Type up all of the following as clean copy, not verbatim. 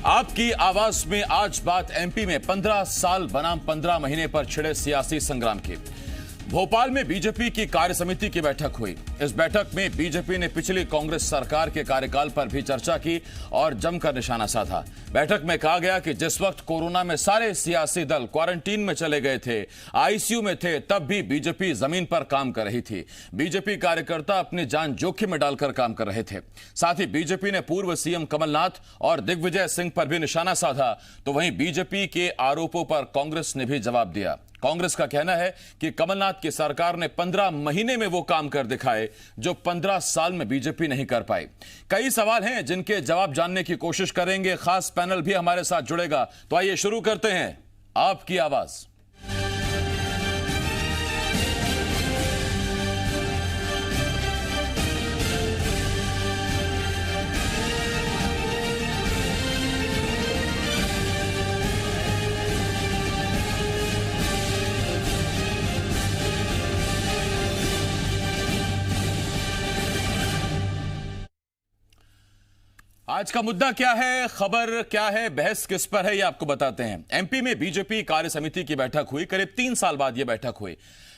आपकी आवाज में आज बात एमपी में 15 साल बनाम 15 महीने पर छिड़े सियासी संग्राम की। भोपाल में बीजेपी की कार्य समिति की बैठक हुई। इस बैठक में बीजेपी ने पिछली कांग्रेस सरकार के कार्यकाल पर भी चर्चा की और जमकर निशाना साधा। बैठक में कहा गया कि जिस वक्त कोरोना में सारे सियासी दल क्वारंटीन में चले गए थे, आईसीयू में थे, तब भी बीजेपी जमीन पर काम कर रही थी। बीजेपी कार्यकर्ता अपनी जान जोखिम में डालकर काम कर रहे थे। साथ ही बीजेपी ने पूर्व सीएम कमलनाथ और दिग्विजय सिंह पर भी निशाना साधा। तो वहीं बीजेपी के आरोपों पर कांग्रेस ने भी जवाब दिया। कांग्रेस का कहना है कि कमलनाथ की सरकार ने 15 महीने में वो काम कर दिखाए जो 15 साल में बीजेपी नहीं कर पाई। कई सवाल हैं जिनके जवाब जानने की कोशिश करेंगे। खास पैनल भी हमारे साथ जुड़ेगा। तो आइए शुरू करते हैं आपकी आवाज। आज का मुद्दा क्या है, खबर क्या है, बहस किस पर है, ये आपको बताते हैं। एमपी में बीजेपी कार्य समिति की बैठक हुई। करीब 3 साल बाद यह बैठक हुई।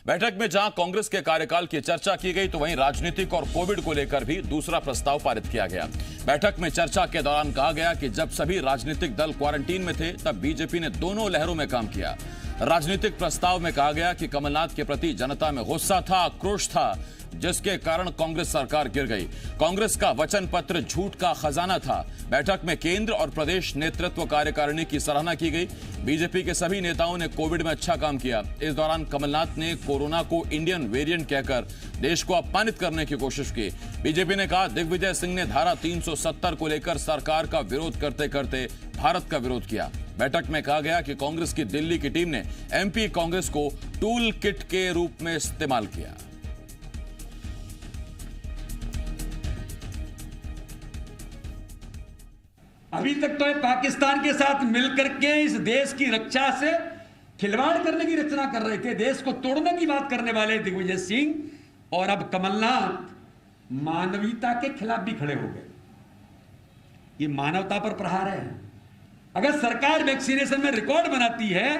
बैठक में जहां कांग्रेस के कार्यकाल की चर्चा की गई, तो वहीं राजनीतिक और कोविड को लेकर भी दूसरा प्रस्ताव पारित किया गया। बैठक में चर्चा के दौरान कहा गया कि जब सभी राजनीतिक दल क्वारंटीन में थे, तब बीजेपी ने दोनों लहरों में काम किया। राजनीतिक प्रस्ताव में कहा गया कि कमलनाथ के प्रति जनता में गुस्सा था, आक्रोश था, जिसके कारण कांग्रेस सरकार गिर गई। कांग्रेस का वचन पत्र झूठ का खजाना था। बैठक में केंद्र और प्रदेश नेतृत्व कार्यकारिणी की सराहना की गई। बीजेपी के सभी नेताओं ने कोविड में अच्छा काम किया। इस दौरान कमलनाथ ने कोरोना को इंडियन वेरिएंट कहकर देश को अपमानित करने की कोशिश की। बीजेपी ने कहा दिग्विजय सिंह ने धारा 370 को लेकर सरकार का विरोध करते करते भारत का विरोध किया। बैठक में कहा गया कि कांग्रेस की दिल्ली की टीम ने एमपी कांग्रेस को टूल किट के रूप में इस्तेमाल किया। अभी तक तो पाकिस्तान के साथ मिलकर के इस देश की रक्षा से खिलवाड़ करने की रचना कर रहे थे, देश को तोड़ने की बात करने वाले दिग्विजय सिंह। और अब कमलनाथ मानवीयता के खिलाफ भी खड़े हो गए। ये मानवता पर प्रहार है। अगर सरकार वैक्सीनेशन में रिकॉर्ड बनाती है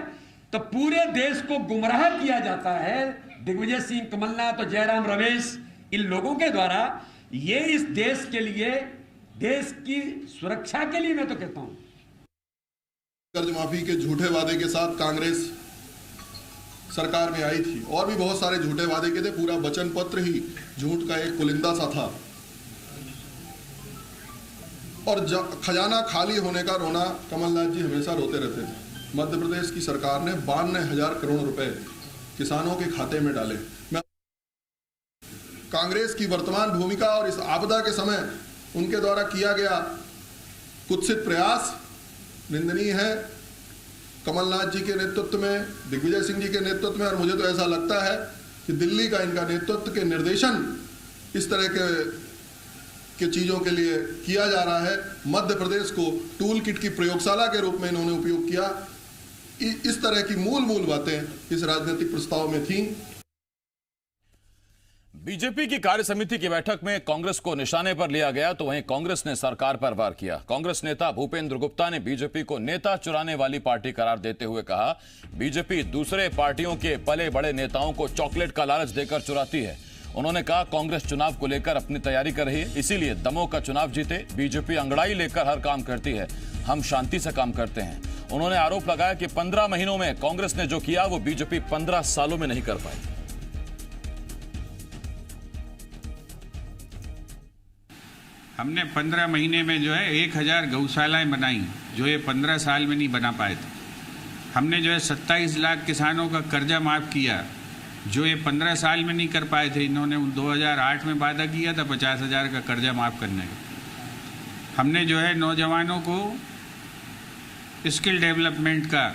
तो पूरे देश को गुमराह किया जाता है। दिग्विजय सिंह, कमलनाथ और जयराम रमेश, इन लोगों के द्वारा ये इस देश के लिए, देश की सुरक्षा के लिए, मैं तो कहता हूं, कर्ज माफी के झूठे वादे के साथ कांग्रेस सरकार में आई थी और भी बहुत सारे झूठे वादे किए थे। पूरा वचन पत्र ही झूठ का एक पुलिंदा सा था। और खजाना खाली होने का रोना कमलनाथ जी हमेशा रोते रहते थे। मध्य प्रदेश की सरकार ने 52,000 करोड़ रुपए किसानों के खाते में डाले। कांग्रेस की वर्तमान भूमिका और इस आपदा के समय उनके द्वारा किया गया कुत्सित प्रयास निंदनीय है। कमलनाथ जी के नेतृत्व में, दिग्विजय सिंह जी के नेतृत्व में, और मुझे तो ऐसा लगता है कि दिल्ली का इनका नेतृत्व के निर्देशन इस तरह के चीजों के लिए किया जा रहा है। मध्य प्रदेश को टूल किट की प्रयोगशाला के रूप में इन्होंने उपयोग किया। इस तरह की मूल बातें इस राजनीतिक प्रस्ताव में थीं। बीजेपी की कार्य समिति की बैठक में कांग्रेस को निशाने पर लिया गया, तो वहीं कांग्रेस ने सरकार पर वार किया। कांग्रेस नेता भूपेंद्र गुप्ता ने बीजेपी को नेता चुराने वाली पार्टी करार देते हुए कहा, बीजेपी दूसरे पार्टियों के पले बड़े नेताओं को चॉकलेट का लालच देकर चुराती है। उन्होंने कहा कांग्रेस चुनाव को लेकर अपनी तैयारी कर रही है, इसीलिए दमोह का चुनाव जीते। बीजेपी अंगड़ाई लेकर हर काम करती है, हम शांति से काम करते हैं। उन्होंने आरोप लगाया कि 15 महीनों में कांग्रेस ने जो किया वो बीजेपी 15 सालों में नहीं कर पाई। हमने 15 महीने में जो है 1000 गौशालाएं बनाई, जो ये 15 साल में नहीं बना पाए थे। हमने जो है 27 लाख किसानों का कर्जा माफ़ किया, जो ये 15 साल में नहीं कर पाए थे। इन्होंने 2008 में वादा किया था 50,000 का कर्जा माफ़ करने का। हमने जो है नौजवानों को स्किल डेवलपमेंट का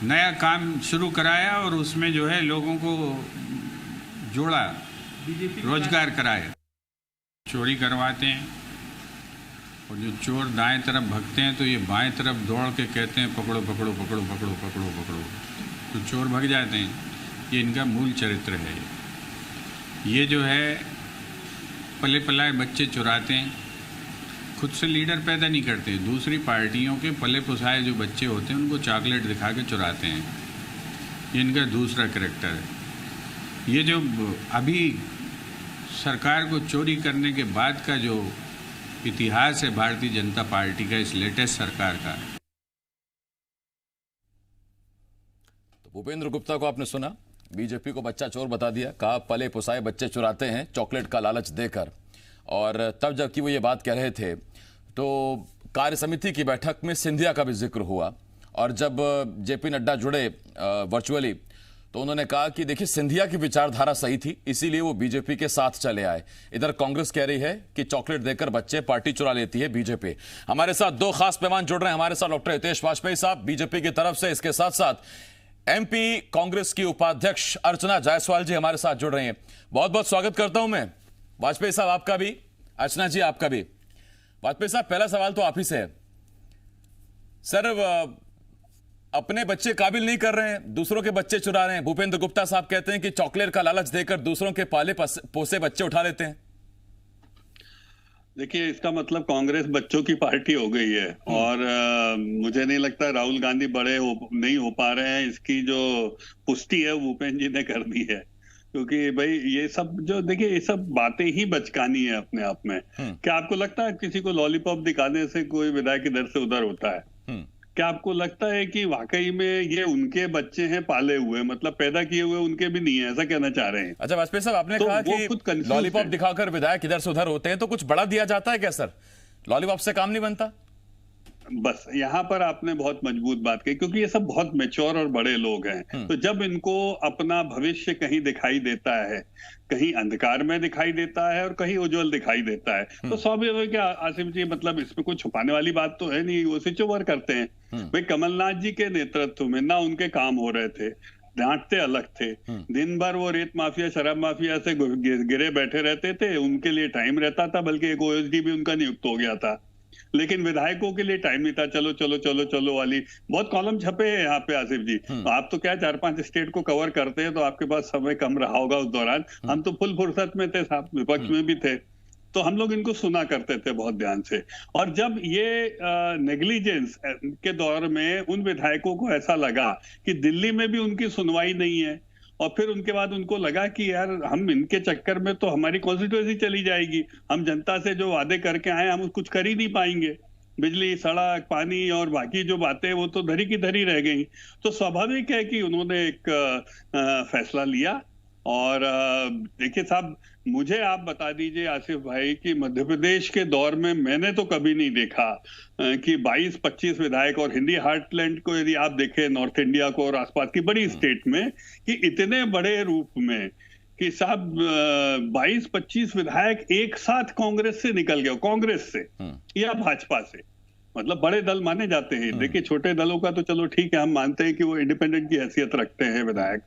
नया काम शुरू कराया और उसमें जो है लोगों को जोड़ा, रोजगार कराया। चोरी करवाते हैं और जो चोर दाएं तरफ भगते हैं तो ये बाएं तरफ दौड़ के कहते हैं पकड़ो पकड़ो पकड़ो पकड़ो पकड़ो पकड़ो, तो चोर भग जाते हैं। ये इनका मूल चरित्र है। ये जो है पले पलाए बच्चे चुराते हैं, खुद से लीडर पैदा नहीं करते, दूसरी पार्टियों के पले पुसाए जो बच्चे होते हैं उनको चॉकलेट दिखा के चुराते हैं। ये इनका दूसरा करैक्टर है। ये जो अभी सरकार को चोरी करने के बाद का जो इतिहास है भारतीय जनता पार्टी का, इस लेटेस्ट सरकार का। तो भूपेंद्र गुप्ता को आपने सुना, बीजेपी को बच्चा चोर बता दिया, कहा पले पुसाए बच्चे चुराते हैं चॉकलेट का लालच देकर। और तब जबकि वो ये बात कह रहे थे तो कार्य समिति की बैठक में सिंधिया का भी जिक्र हुआ, और जब जेपी नड्डा जुड़े वर्चुअली तो उन्होंने कहा कि देखिए सिंधिया की विचारधारा सही थी, इसीलिए वो बीजेपी के साथ चले आए। इधर कांग्रेस कह रही है कि चॉकलेट देकर बच्चे पार्टी चुरा लेती है बीजेपी। हमारे साथ दो खास मेहमान जुड़ रहे हैं, हमारे साथ डॉक्टर हितेश वाजपेयी साहब बीजेपी की तरफ से, इसके साथ साथ एमपी कांग्रेस की उपाध्यक्ष अर्चना जायसवाल जी हमारे साथ जुड़ रही हैं। बहुत बहुत स्वागत करता हूं मैं। वाजपेयी साहब आपका भी, अर्चना जी आपका भी। वाजपेयी साहब पहला सवाल तो आप ही से है। सर, अपने बच्चे काबिल नहीं कर रहे हैं, दूसरों के बच्चे चुरा रहे हैं। भूपेंद्र गुप्ता साहब कहते हैं कि चॉकलेट का लालच देकर दूसरों के पाले पोसे बच्चे उठा लेते हैं। देखिए, इसका मतलब कांग्रेस बच्चों की पार्टी हो गई है, और मुझे नहीं लगता राहुल गांधी नहीं हो पा रहे हैं। इसकी जो पुष्टि है भूपेंद्र जी ने कर दी है, क्योंकि भाई ये सब जो देखिए ये सब बातें ही बचकानी है अपने आप में। क्या आपको लगता है किसी को लॉलीपॉप दिखाने से कोई विधायक इधर से उधर होता है? क्या आपको लगता है कि वाकई में ये उनके बच्चे हैं पाले हुए, मतलब पैदा किए हुए उनके भी नहीं है, ऐसा कहना चाह रहे हैं? अच्छा वाजपेयी साहब, आपने तो कहा कि लॉलीपॉप दिखाकर विधायक इधर से उधर होते हैं, तो कुछ बड़ा दिया जाता है क्या सर? लॉलीपॉप से काम नहीं बनता? बस यहाँ पर आपने बहुत मजबूत बात कही, क्योंकि ये सब बहुत मैच्योर और बड़े लोग हैं। तो जब इनको अपना भविष्य कहीं दिखाई देता है, कहीं अंधकार में दिखाई देता है और कहीं उज्जवल दिखाई देता है, तो स्वाभाविक है आसिफ जी, मतलब इसमें कुछ छुपाने वाली बात तो है नहीं, वो स्विच ओवर करते हैं। भाई कमलनाथ जी के नेतृत्व में ना उनके काम हो रहे थे, डांटते अलग थे, दिन भर वो रेत माफिया शराब माफिया से गिरे बैठे रहते थे, उनके लिए टाइम रहता था, बल्कि एक ओएसडी भी उनका नियुक्त हो गया था। लेकिन विधायकों के लिए टाइम नहीं था, चलो चलो चलो चलो वाली बहुत कॉलम छपे हैं यहाँ पे आसिफ जी। तो आप तो क्या 4-5 स्टेट को कवर करते हैं, तो आपके पास समय कम रहा होगा उस दौरान। हम तो फुल फुर्सत में थे, साहब विपक्ष में भी थे, तो हम लोग इनको सुना करते थे बहुत ध्यान से। और जब ये नेग्लिजेंस के दौर में उन विधायकों को ऐसा लगा कि दिल्ली में भी उनकी सुनवाई नहीं है, और फिर उनके बाद उनको लगा कि यार हम इनके चक्कर में तो हमारी कॉन्स्टिट्यूएंसी चली जाएगी, हम जनता से जो वादे करके आए हम कुछ कर ही नहीं पाएंगे, बिजली सड़क पानी और बाकी जो बातें वो तो धरी की धरी रह गई। तो स्वाभाविक है कि उन्होंने एक फैसला लिया। और देखिए साहब, मुझे आप बता दीजिए आसिफ भाई कि मध्य प्रदेश के दौर में मैंने तो कभी नहीं देखा कि 22-25 विधायक, और हिंदी हार्टलैंड को यदि आप देखें, नॉर्थ इंडिया को और आसपास की बड़ी स्टेट में, कि इतने बड़े रूप में कि साहब 22-25 विधायक एक साथ कांग्रेस से निकल गए, कांग्रेस से या भाजपा से, मतलब बड़े दल माने जाते हैं। देखिए छोटे दलों का तो चलो ठीक है, हम मानते हैं कि वो इंडिपेंडेंट की हैसियत रखते हैं विधायक,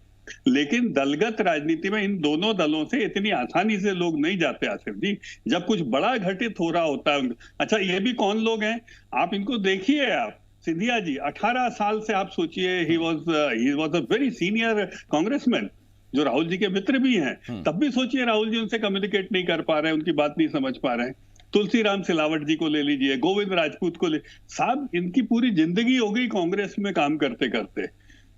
लेकिन दलगत राजनीति में इन दोनों दलों से इतनी आसानी से लोग नहीं जाते आसिफ जी, जब कुछ बड़ा घटित हो रहा होता है। अच्छा, ये भी कौन लोग हैं आप इनको देखिए। आप सिंधिया जी 18 साल से आप सोचिए, he was a very senior congressman, जो राहुल जी के मित्र भी हैं। तब भी सोचिए राहुल जी उनसे कम्युनिकेट नहीं कर पा रहे हैं, उनकी बात नहीं समझ पा रहे हैं। तुलसीराम सिलावट जी को ले लीजिए, गोविंद राजपूत को ले, साहब इनकी पूरी जिंदगी हो गई कांग्रेस में काम करते करते।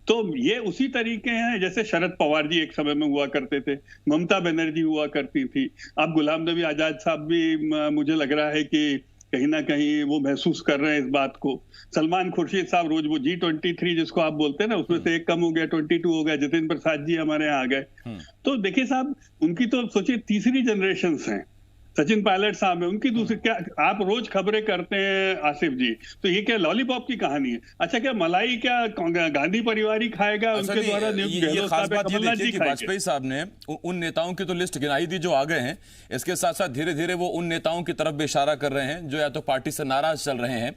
तो ये उसी तरीके हैं जैसे शरद पवार जी एक समय में हुआ करते थे, ममता बनर्जी हुआ करती थी, अब गुलाम नबी आजाद साहब भी मुझे लग रहा है कि कहीं ना कहीं वो महसूस कर रहे हैं इस बात को। सलमान खुर्शीद साहब रोज वो G23 जिसको आप बोलते हैं ना, उसमें से एक कम हो गया, 22 हो गया। जितेंद्र प्रसाद जी हमारे यहाँ आ गए। तो देखिए साहब, उनकी तो सोचिए तीसरी जनरेशन हैं। सचिन पायलट साहब है, उनकी दूसरी, क्या आप रोज खबरें करते हैं आसिफ जी, तो ये क्या लॉलीपॉप की कहानी है? अच्छा, क्या मलाई क्या गांधी परिवार ही खाएगा? उनके द्वारा ये खास बात ये देखिए कि वाजपेयी साहब ने उन नेताओं की तो लिस्ट गिनाई दी जो आ गए हैं, इसके साथ साथ धीरे धीरे वो उन नेताओं की तरफ भी इशारा कर रहे हैं जो या तो पार्टी से नाराज चल रहे हैं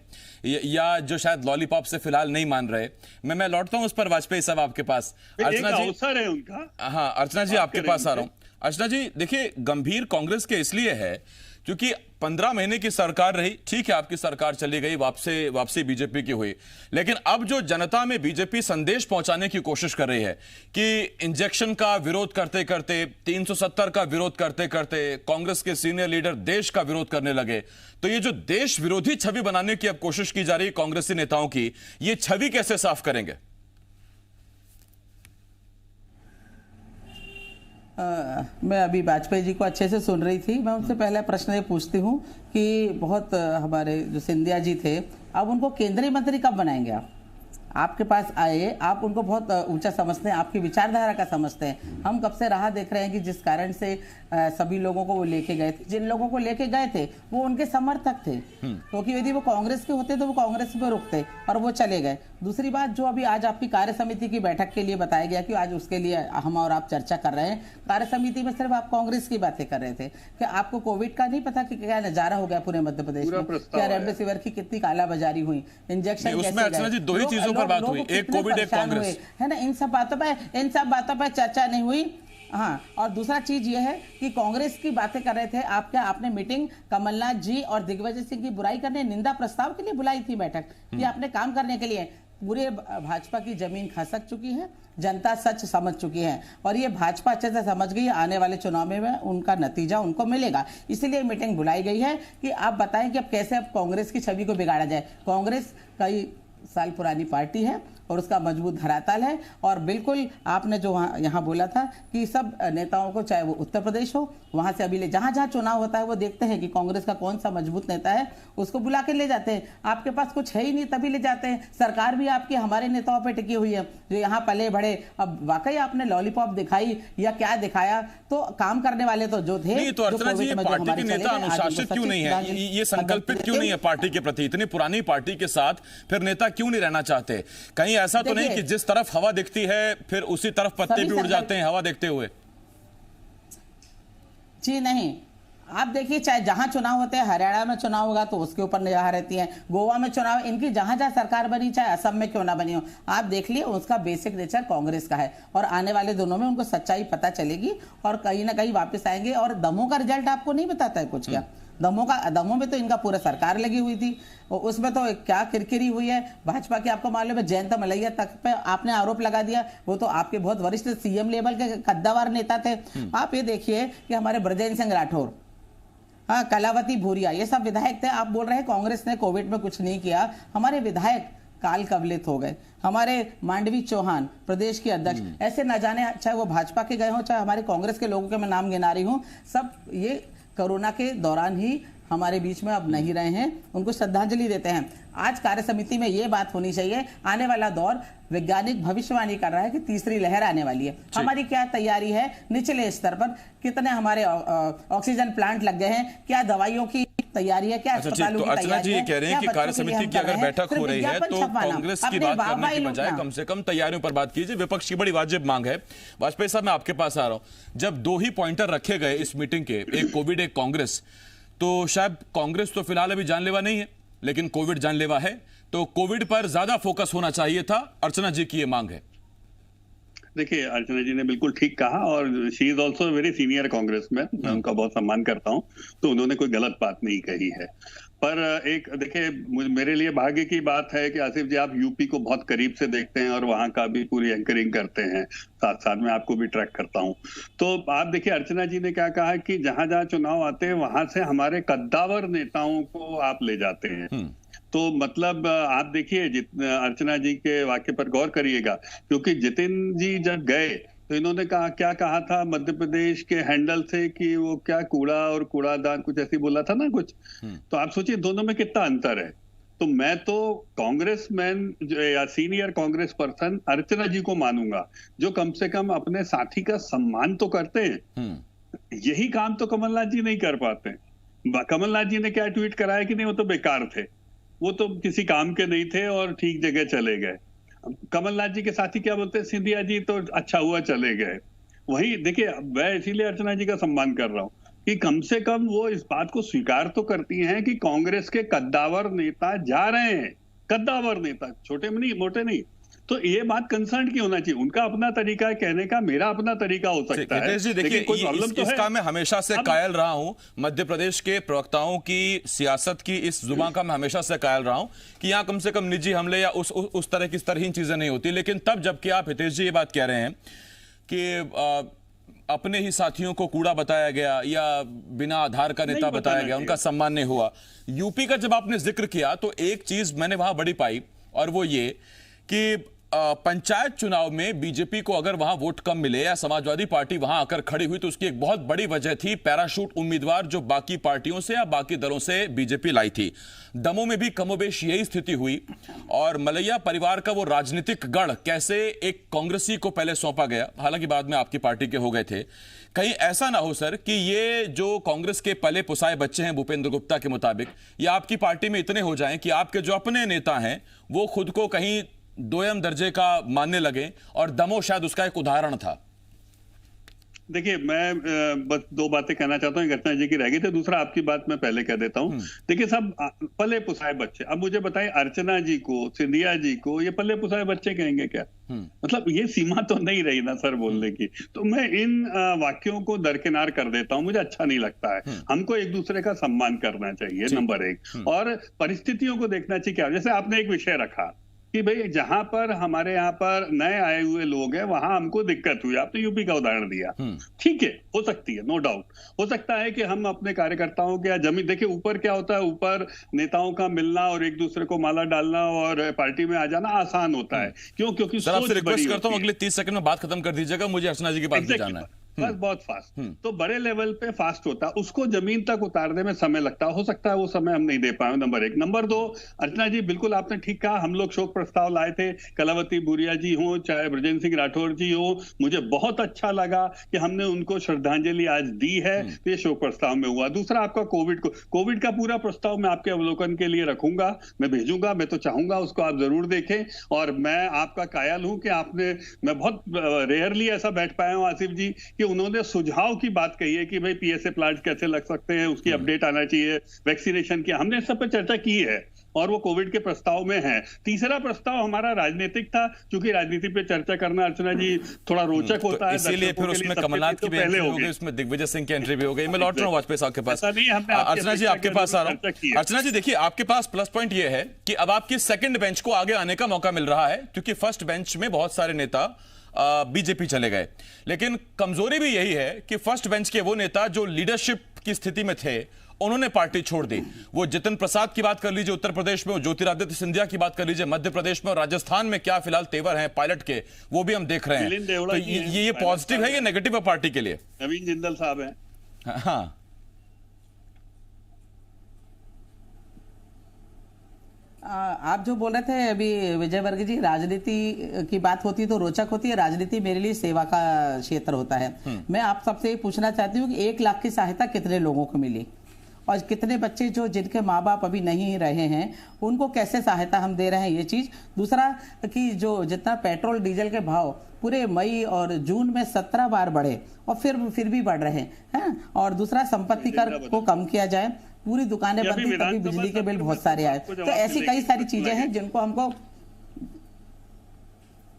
या जो शायद लॉलीपॉप से फिलहाल नहीं मान रहे। मैं लौटता हूं उस पर वाजपेयी साहब आपके पास। अर्चना जी अवसर है उनका। हाँ अर्चना जी आपके पास आ रहा हूं। अर्चना जी देखिए, गंभीर कांग्रेस के इसलिए है क्योंकि 15 महीने की सरकार रही, ठीक है, आपकी सरकार चली गई, वापसी बीजेपी की हुई, लेकिन अब जो जनता में बीजेपी संदेश पहुंचाने की कोशिश कर रही है कि इंजेक्शन का विरोध करते करते, 370 का विरोध करते करते कांग्रेस के सीनियर लीडर देश का विरोध करने लगे, तो ये जो देश विरोधी छवि बनाने की अब कोशिश की जा रही है कांग्रेसी नेताओं की, ये छवि कैसे साफ करेंगे? मैं अभी वाजपेयी जी को अच्छे से सुन रही थी। मैं उनसे पहले प्रश्न ये पूछती हूँ कि बहुत हमारे जो सिंधिया जी थे, अब उनको केंद्रीय मंत्री कब बनाएंगे आप? आपके पास आए, आप उनको बहुत ऊंचा समझते हैं, आपकी विचारधारा का समझते हैं। हम कब से राह देख रहे हैं कि जिस कारण से सभी लोगों को वो लेके गए थे, जिन लोगों को लेके गए थे वो उनके समर्थक थे, क्योंकि यदि वो कांग्रेस के होते तो वो कांग्रेस पे रुकते और वो चले गए। दूसरी बात, जो अभी आज आपकी कार्य समिति की बैठक के लिए बताया गया कि आज उसके लिए हम और आप चर्चा कर रहे हैं, कार्य समिति में सिर्फ आप कांग्रेस की बातें कर रहे थे। क्या आपको कोविड का नहीं पता कि क्या नजारा हो गया पूरे मध्य प्रदेश में? क्या रेमडेसिविर की कितनी कालाबाजारी हुई, इंजेक्शन दो ही चीजों पर बात हुई, एक कोविड एक कांग्रेस, है ना। इन सब बातों पर चर्चा नहीं हुई। हाँ, और दूसरा चीज ये है कि कांग्रेस की बातें कर रहे थे आप, क्या आपने मीटिंग कमलनाथ जी और दिग्विजय सिंह की बुराई करने, निंदा प्रस्ताव के लिए बुलाई थी बैठक, कि आपने काम करने के लिए? पूरे भाजपा की जमीन खसक चुकी है, जनता सच समझ चुकी है और ये भाजपा अच्छे से समझ गई है। आने वाले चुनाव में उनका नतीजा उनको मिलेगा, इसीलिए मीटिंग बुलाई गई है कि आप बताएं कि अब कैसे अब कांग्रेस की छवि को बिगाड़ा जाए। कांग्रेस कई साल पुरानी पार्टी है और उसका मजबूत धरातल है, और बिल्कुल आपने जो यहाँ बोला था कि सब नेताओं को, चाहे वो उत्तर प्रदेश हो, वहां से अभी ले जहां जहां चुनाव होता है वो देखते हैं कि कांग्रेस का कौन सा मजबूत नेता है, उसको बुला के ले जाते हैं। आपके पास कुछ है ही नहीं तभी ले जाते हैं। सरकार भी आपकी हमारे नेताओं पर टिकी हुई है जो यहाँ पले बढ़े। अब वाकई आपने लॉलीपॉप दिखाई या क्या दिखाया, तो काम करने वाले तो जो थे। नहीं तो अर्चना जी, पार्टी के नेता अनुशासित क्यों नहीं है, ये संकल्पित क्यों नहीं है पार्टी के प्रति? इतनी पुरानी पार्टी के साथ फिर नेता क्यों नहीं रहना चाहते? कहीं ऐसा तो नहीं कि जिस तरफ हवा दिखती है फिर उसी तरफ पत्ते भी उड़ जाते हैं हवा देखते हुए? जी नहीं, आप देखिए, चाहे जहां चुनाव होते हैं, हरियाणा में चुनाव होगा तो उसके ऊपर निगाह रहती है, गोवा में चुनाव, इनकी जहां जहां सरकार बनी, चाहे असम में क्यों ना बनी हो, आप देख लिए उसका बेसिक नेचर कांग्रेस का है। और आने वाले दिनों में उनको सच्चाई पता चलेगी और कहीं ना कहीं वापस आएंगे। और दमों का रिजल्ट आपको नहीं बताता है कुछ क्या? दमों में तो इनका पूरा सरकार लगी हुई थी, उसमें तो क्या किरकिरी हुई है भाजपा की, आपको मालूम है। जयंत मलैया तक पे आपने आरोप लगा दिया, वो तो आपके बहुत वरिष्ठ सीएम लेवल के कद्दावर नेता थे। आप ये देखिए कि हमारे ब्रजेंद्र सिंह राठौर, हाँ, कलावती भूरिया, ये सब विधायक थे। आप बोल रहे हैं कांग्रेस ने कोविड में कुछ नहीं किया, हमारे विधायक काल कवलित हो गए। हमारे मांडवी चौहान प्रदेश के अध्यक्ष, ऐसे न जाने, चाहे वो भाजपा के गए हो चाहे हमारे कांग्रेस के लोगों के मैं नाम गिना रही हूं, सब ये कोरोना के दौरान ही हमारे बीच में अब नहीं रहे हैं, उनको श्रद्धांजलि देते हैं। आज कार्य समिति में ये बात होनी चाहिए, आने वाला दौर, वैज्ञानिक भविष्यवाणी कर रहा है कि तीसरी लहर आने वाली है। हमारी क्या तैयारी है निचले स्तर पर, कितने हमारे ऑक्सीजन प्लांट लग गए हैं, क्या दवाइयों की तैयारी है, क्या अस्पतालों की तैयारी है? अर्चना जी ये कह रहे हैं कि कार्य समिति की अगर बैठक हो रही है तो कांग्रेस की बात करने की बजाय कम से कम तैयारियों पर बात कीजिए। विपक्ष की बड़ी वाजिब मांग है। वाजपेयी साहब, मैं आपके पास आ रहा हूं। जब दो ही पॉइंटर रखे गए इस मीटिंग के, एक कोविड एक कांग्रेस, तो शायद कांग्रेस तो फिलहाल अभी जानलेवा नहीं है लेकिन कोविड जानलेवा है, तो कोविड पर ज्यादा फोकस होना चाहिए था, अर्चना जी की ये मांग है। देखिए, अर्चना जी ने बिल्कुल ठीक कहा और she is also very senior Congress में, मैं उनका बहुत सम्मान करता हूं, तो उन्होंने कोई गलत बात नहीं कही है। पर एक देखिए, मेरे लिए भाग्य की बात है कि आसिफ जी आप यूपी को बहुत करीब से देखते हैं और वहां का भी पूरी एंकरिंग करते हैं, साथ साथ में आपको भी ट्रैक करता हूं। तो आप देखिए, अर्चना जी ने क्या कहा कि जहां जहां चुनाव आते हैं वहां से हमारे कद्दावर नेताओं को आप ले जाते हैं। तो मतलब आप देखिए, अर्चना जी के वाक्य पर गौर करिएगा, क्योंकि जितिन जी जब गए तो इन्होंने कहा, क्या कहा था मध्य प्रदेश के हैंडल से कि वो क्या कूड़ा और कूड़ादान कुछ ऐसी बोला था ना कुछ। तो आप सोचिए दोनों में कितना अंतर है। तो मैं तो कांग्रेसमैन या सीनियर कांग्रेस पर्सन अर्चना जी को मानूंगा, जो कम से कम अपने साथी का सम्मान तो करते हैं। यही काम तो कमलनाथ जी नहीं कर पाते। कमलनाथ जी ने क्या ट्वीट कराया कि नहीं, वो तो बेकार थे, वो तो किसी काम के नहीं थे और ठीक जगह चले गए। कमलनाथ जी के साथी क्या बोलते हैं, सिंधिया जी तो अच्छा हुआ चले गए। वही देखिए, मैं इसीलिए अर्चना जी का सम्मान कर रहा हूं कि कम से कम वो इस बात को स्वीकार तो करती हैं कि कांग्रेस के कद्दावर नेता जा रहे हैं। कद्दावर नेता, छोटे में नहीं, मोटे नहीं, तो ये बात कंसर्न की होना चाहिए। उनका अपना तरीका है कहने का, मेरा अपना तरीका हो सकता है। जी देखिए, कोई प्रॉब्लम तो इसका मैं हमेशा से कायल रहा हूं, मध्य प्रदेश के प्रवक्ताओं की सियासत की इस जुबान का मैं हमेशा से कायल रहा हूं कि यहाँ कम से कम निजी हमले या उस तरह की तरहीन चीजें नहीं होती। लेकिन तब जबकि आप हितेश जी ये बात कह रहे हैं कि अपने ही साथियों को कूड़ा बताया गया या बिना आधार का नेता बताया गया, उनका सम्मान नहीं हुआ। यूपी का जब आपने जिक्र किया तो एक चीज मैंने वहां बड़ी पाई, और वो ये कि पंचायत चुनाव में बीजेपी को अगर वहां वोट कम मिले या समाजवादी पार्टी वहां आकर खड़ी हुई तो उसकी एक बहुत बड़ी वजह थी पैराशूट उम्मीदवार जो बाकी पार्टियों से या बाकी दलों से बीजेपी लाई थी। दमों में भी कमोबेश यही स्थिति हुई, और मलैया परिवार का वो राजनीतिक गढ़ कैसे एक कांग्रेसी को पहले सौंपा गया, हालांकि बाद में आपकी पार्टी के हो गए थे। कहीं ऐसा ना हो सर कि ये जो कांग्रेस के पले पुसाए बच्चे हैं भूपेंद्र गुप्ता के मुताबिक, ये आपकी पार्टी में इतने हो जाएं कि आपके जो अपने नेता हैं वो खुद को कहीं दोयम दर्जे का मानने लगे, और दमो शायद उसका एक उदाहरण था। देखिए, मैं बस दो बातें कहना चाहता हूँ, घटना जी की रह गई थी, दूसरा आपकी बात मैं पहले कह देता हूँ। देखिए, सब पले पुसाए बच्चे, अब मुझे बताइए अर्चना जी को, सिंधिया जी को ये पले पुसाए बच्चे कहेंगे क्या? मतलब ये सीमा तो नहीं रही ना सर बोलने की। तो मैं इन वाक्यों को दरकिनार कर देता हूँ, मुझे अच्छा नहीं लगता है। हमको एक दूसरे का सम्मान करना चाहिए, नंबर एक, और परिस्थितियों को देखना चाहिए। क्या जैसे आपने एक विषय रखा कि भाई जहां पर हमारे यहाँ पर नए आए हुए लोग हैं वहां हमको दिक्कत हुई, आपने यूपी का उदाहरण दिया, ठीक है, हो सकती है, नो डाउट, हो सकता है कि हम अपने कार्यकर्ताओं के जमीन, देखिए ऊपर क्या होता है, ऊपर नेताओं का मिलना और एक दूसरे को माला डालना और पार्टी में आ जाना आसान होता है। क्यों? क्योंकि सर आपसे रिक्वेस्ट करता हूं अगले 30 सेकंड में बात खत्म कर दीजिएगा, मुझे अर्चना जी की बात जाना है। बस बहुत फास्ट, तो बड़े लेवल पे फास्ट होता है, उसको जमीन तक उतारने में समय लगता है, हो सकता है वो समय हम नहीं दे पाए, नंबर एक। नंबर दो, अर्चना जी बिल्कुल आपने ठीक कहा, हम लोग शोक प्रस्ताव लाए थे, कलावती भूरिया जी हो चाहे ब्रजेंद्र सिंह राठौर जी हो, मुझे बहुत अच्छा लगा कि हमने उनको श्रद्धांजलि आज दी है, तो ये शोक प्रस्ताव में हुआ। दूसरा आपका कोविड का पूरा प्रस्ताव मैं आपके अवलोकन के लिए रखूंगा, मैं भेजूंगा, मैं तो चाहूंगा उसको आप जरूर देखें। और मैं आपका कायल हूं कि आपने, मैं बहुत रेयरली ऐसा बैठ पाया हूं आसिफ जी कि उन्होंने सुझाव की बात कही है कि भाई पीएसए प्लांट कैसे लग सकते हैं, उसकी अपडेट आना चाहिए, वैक्सीनेशन की, हमने इस सब पे चर्चा की है और वो कोविड के प्रस्ताव में है। तीसरा प्रस्ताव हमारा राजनीतिक था, क्योंकि राजनीति पे चर्चा करना अर्चना जी थोड़ा रोचक होता है, इसीलिए फिर उसमें कमलनाथ की भी एंट्री हो गई, उसमें दिग्विजय सिंह की एंट्री भी हो गई। मैं लौट रहा हूं वाजपेयी साहब के पास। अर्चना जी आपके पास आ रहा हूं। अर्चना जी देखिए, आपके पास प्लस पॉइंट ये है कि अब आपकी सेकंड बेंच को आगे आने का मौका मिल रहा है, क्योंकि फर्स्ट बेंच में बहुत सारे नेता बीजेपी चले गए। लेकिन कमजोरी भी यही है कि फर्स्ट बेंच के वो नेता जो लीडरशिप की स्थिति में थे उन्होंने पार्टी छोड़ दी। वो जितिन प्रसाद की बात कर लीजिए उत्तर प्रदेश में, ज्योतिरादित्य सिंधिया की बात कर लीजिए मध्य प्रदेश में, और राजस्थान में क्या फिलहाल तेवर हैं पायलट के, वो भी हम देख रहे हैं। तो ये पॉजिटिव है या नेगेटिव है पार्टी के लिए? नवीन जिंदल साहब हैं। हाँ, आप जो बोल रहे थे अभी विजय वर्गीय जी, राजनीति की बात होती है तो रोचक होती है, राजनीति मेरे लिए सेवा का क्षेत्र होता है। मैं आप सबसे ये पूछना चाहती हूँ कि 1 लाख की सहायता कितने लोगों को मिली, और कितने बच्चे जो जिनके माँ बाप अभी नहीं रहे हैं उनको कैसे सहायता हम दे रहे हैं, ये चीज। दूसरा कि जो जितना पेट्रोल डीजल के भाव पूरे मई और जून में 17 बार बढ़े और फिर भी बढ़ रहे हैं। और दूसरा संपत्ति कर को कम किया जाए, पूरी दुकानें बंद थी तभी बिजली के बिल बहुत सारे आए। तो ऐसी कई सारी चीजें हैं जिनको हमको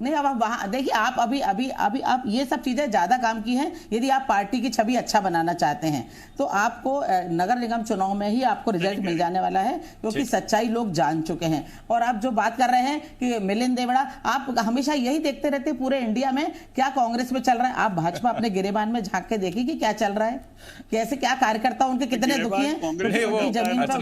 नहीं। अब आप वहां देखिए, आप अभी आप ये सब चीजें ज्यादा काम की हैं। यदि आप पार्टी की छवि अच्छा बनाना चाहते हैं तो आपको नगर निगम चुनाव में ही आपको रिजल्ट मिल जाने वाला है, क्योंकि सच्चाई लोग जान चुके हैं। और आप जो बात कर रहे हैं कि मिलिंद देवड़ा, आप हमेशा यही देखते रहते पूरे इंडिया में क्या कांग्रेस में चल रहा है। आप भाजपा अपने गिरेबान में झांक के देखिए कि क्या चल रहा है, कैसे क्या कार्यकर्ता उनके कितने दुखी हैं। जमीन पर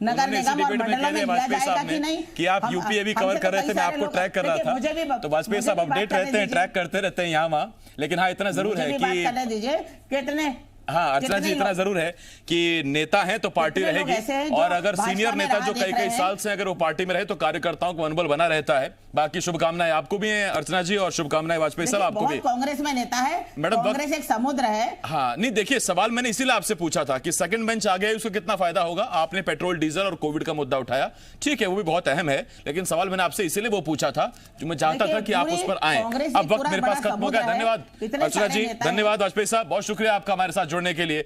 नगर निगम और मंडलों में लिया जाएगा कि नहीं, कि आप यूपी अभी कवर कर रहे थे, मैं आपको ट्रैक कर रहा था। तो वाजपेयी साहब अपडेट रहते हैं, ट्रैक करते रहते हैं यहाँ वहाँ। लेकिन हाँ, इतना जरूर है कि कितने, हाँ अर्चना जी इतना जरूर है कि नेता हैं तो पार्टी रहेगी, और अगर सीनियर नेता जो कई साल से अगर वो पार्टी में रहे तो कार्यकर्ताओं को मनोबल बना रहता है। बाकी शुभकामनाएं आपको भी हैं अर्चना जी, और शुभकामनाएं वाजपेयी साहब आपको भी। कांग्रेस में नेता है मैडम, कांग्रेस एक समुद्र है। हाँ नहीं, देखिए सवाल मैंने इसीलिए आपसे पूछा था कि सेकंड बेंच आ गया उसको कितना फायदा होगा। आपने पेट्रोल डीजल और कोविड का मुद्दा उठाया, ठीक है वो भी बहुत अहम है, लेकिन सवाल मैंने आपसे इसीलिए वो पूछा था जो मैं चाहता था कि आप उस पर आए। अब वक्त मेरे पास खत्म हो गया। धन्यवाद अर्चना जी, धन्यवाद वाजपेयी साहब, बहुत शुक्रिया आपका हमारे साथ जुड़ने के लिए।